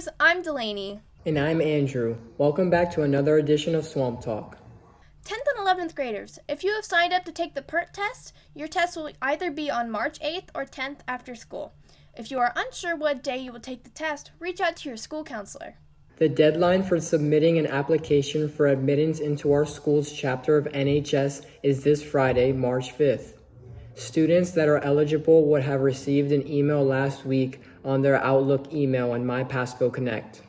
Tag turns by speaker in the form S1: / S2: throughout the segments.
S1: Bears, I'm Delaney.
S2: And I'm Andrew. Welcome back to another edition of Swamp Talk.
S1: 10th and 11th graders, if you have signed up to take the PERT test, your test will either be on March 8th or 10th after school. If you are unsure what day you will take the test, reach out to your school counselor.
S2: The deadline for submitting an application for admittance into our school's chapter of NHS is this Friday, March 5th. Students that are eligible would have received an email last week on their Outlook email and MyPassGo Connect.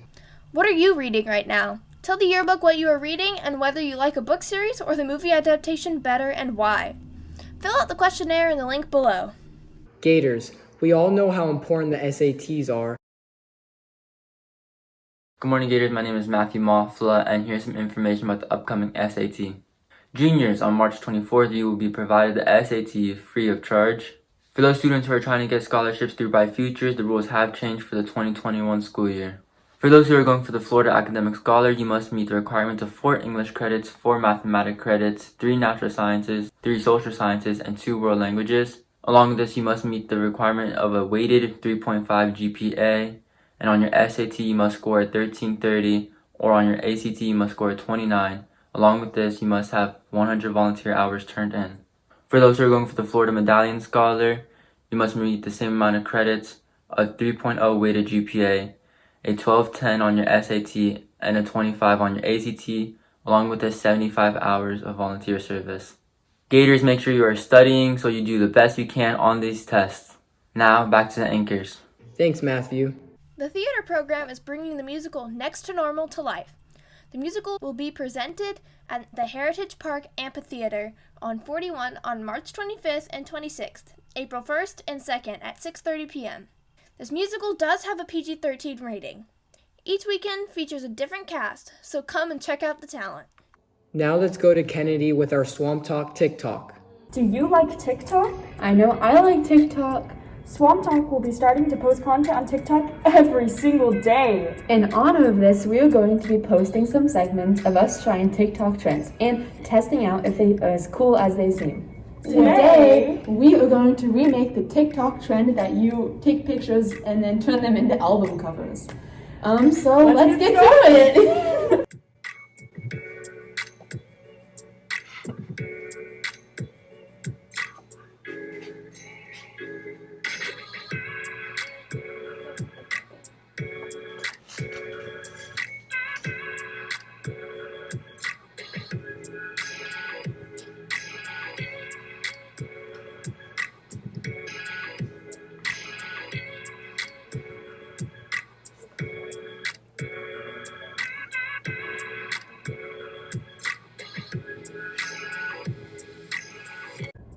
S1: What are you reading right now? Tell the yearbook what you are reading and whether you like a book series or the movie adaptation better and why. Fill out the questionnaire in the link below.
S2: Gators, we all know how important the SATs are.
S3: Good morning, Gators. My name is Matthew Moffla, and here's some information about the upcoming SAT. Juniors, on March 24th, you will be provided the SAT free of charge. For those students who are trying to get scholarships through Bright Futures, the rules have changed for the 2021 school year. For those who are going for the Florida Academic Scholar, you must meet the requirements of 4 English credits, 4 mathematics credits, 3 natural sciences, 3 social sciences, and 2 world languages. Along with this, you must meet the requirement of a weighted 3.5 GPA, and on your SAT, you must score a 1330, or on your ACT, you must score a 29. Along with this, you must have 100 volunteer hours turned in. For those who are going for the Florida Medallion Scholar, you must meet the same amount of credits, a 3.0 weighted GPA, a 1210 on your SAT, and a 25 on your ACT, along with the 75 hours of volunteer service. Gators, make sure you are studying so you do the best you can on these tests. Now, back to the anchors.
S2: Thanks, Matthew.
S1: The theater program is bringing the musical Next to Normal to life. The musical will be presented at the Heritage Park Amphitheater on 41 on March 25th and 26th, April 1st and 2nd at 6:30 p.m. This musical does have a PG-13 rating. Each weekend features a different cast, so come and check out the talent.
S2: Now let's go to Kennedy with our Swamp Talk TikTok.
S4: Do you like TikTok? I know I like TikTok. Swamp Talk will be starting to post content on TikTok every single day.
S5: In honor of this, we are going to be posting some segments of us trying TikTok trends and testing out if they are as cool as they seem.
S4: Today,
S5: we are going to remake the TikTok trend that you take pictures and then turn them into album covers. So let's get to it.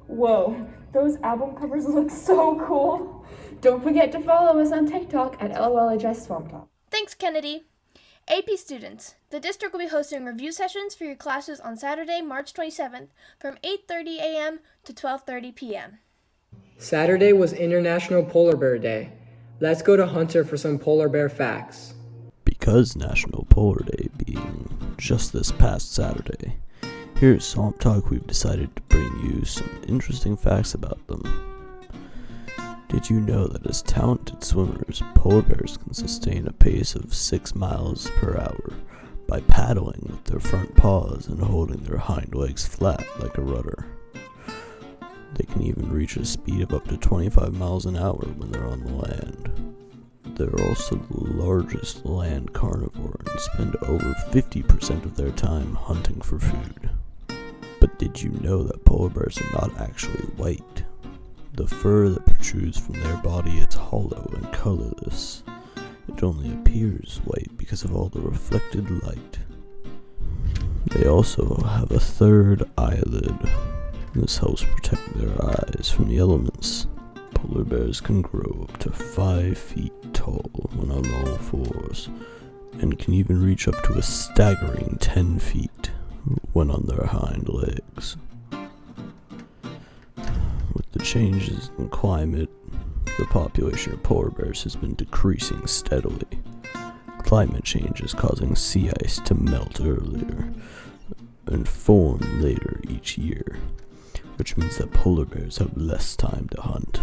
S4: Whoa, those album covers look so cool.
S5: Don't forget to follow us on TikTok at LOLHS Swamp Talk.
S1: Thanks, Kennedy. AP students, the district will be hosting review sessions for your classes on Saturday, March 27th from 8:30 a.m. to 12:30 p.m.
S2: Saturday was International Polar Bear Day. Let's go to Hunter for some polar bear facts.
S6: Because National Polar Day being just this past Saturday, here at Swamp Talk we've decided to bring you some interesting facts about them. Did you know that as talented swimmers, polar bears can sustain a pace of 6 miles per hour by paddling with their front paws and holding their hind legs flat like a rudder? They can even reach a speed of up to 25 miles an hour when they're on the land. They're also the largest land carnivore and spend over 50% of their time hunting for food. But did you know that polar bears are not actually white? The fur that protrudes from their body is hollow and colorless. It only appears white because of all the reflected light. They also have a third eyelid. This helps protect their eyes from the elements. Polar bears can grow up to 5 feet tall when on all fours, and can even reach up to a staggering 10 feet when on their hind legs. With the changes in climate, the population of polar bears has been decreasing steadily. Climate change is causing sea ice to melt earlier and form later each year, which means that polar bears have less time to hunt.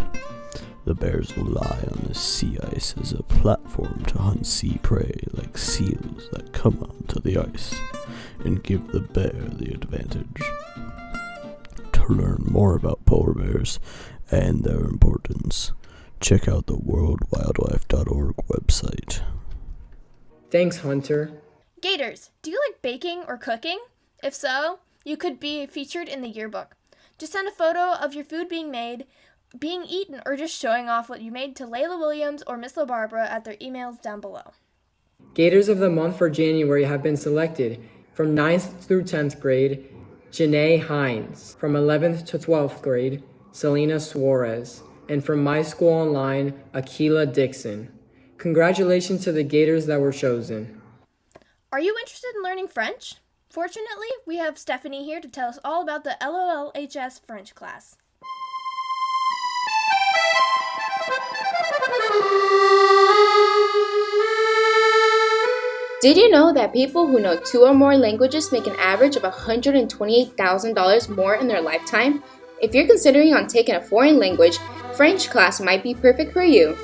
S6: The bears lie on the sea ice as a platform to hunt sea prey like seals that come onto the ice and give the bear the advantage. To learn more about polar bears and their importance, check out the worldwildlife.org website.
S2: Thanks, Hunter.
S1: Gators, do you like baking or cooking? If so, you could be featured in the yearbook. Just send a photo of your food being made, being eaten, or just showing off what you made to Layla Williams or Miss LaBarbara at their emails down below.
S2: Gators of the month for January have been selected. From 9th through 10th grade, Janae Hines. From 11th to 12th grade, Selena Suarez. And from my school online, Akila Dixon. Congratulations to the Gators that were chosen.
S1: Are you interested in learning French? Fortunately, we have Stephanie here to tell us all about the LOLHS French class.
S7: Did you know that people who know 2 or more languages make an average of $128,000 more in their lifetime? If you're considering on taking a foreign language, French class might be perfect for you.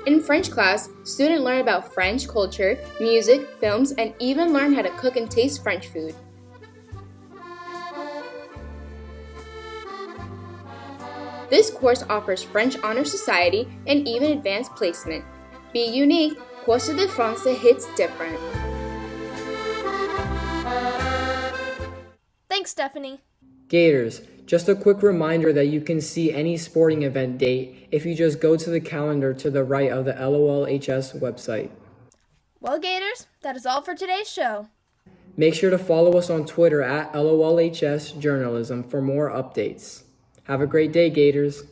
S7: In French class, students learn about French culture, music, films, and even learn how to cook and taste French food. This course offers French Honor Society and even advanced placement. Be unique, Course de France hits different.
S1: Thanks, Stephanie.
S2: Gators, just a quick reminder that you can see any sporting event date if you just go to the calendar to the right of the LOLHS website.
S1: Well, Gators, that is all for today's show.
S2: Make sure to follow us on Twitter at LOLHS Journalism for more updates. Have a great day, Gators.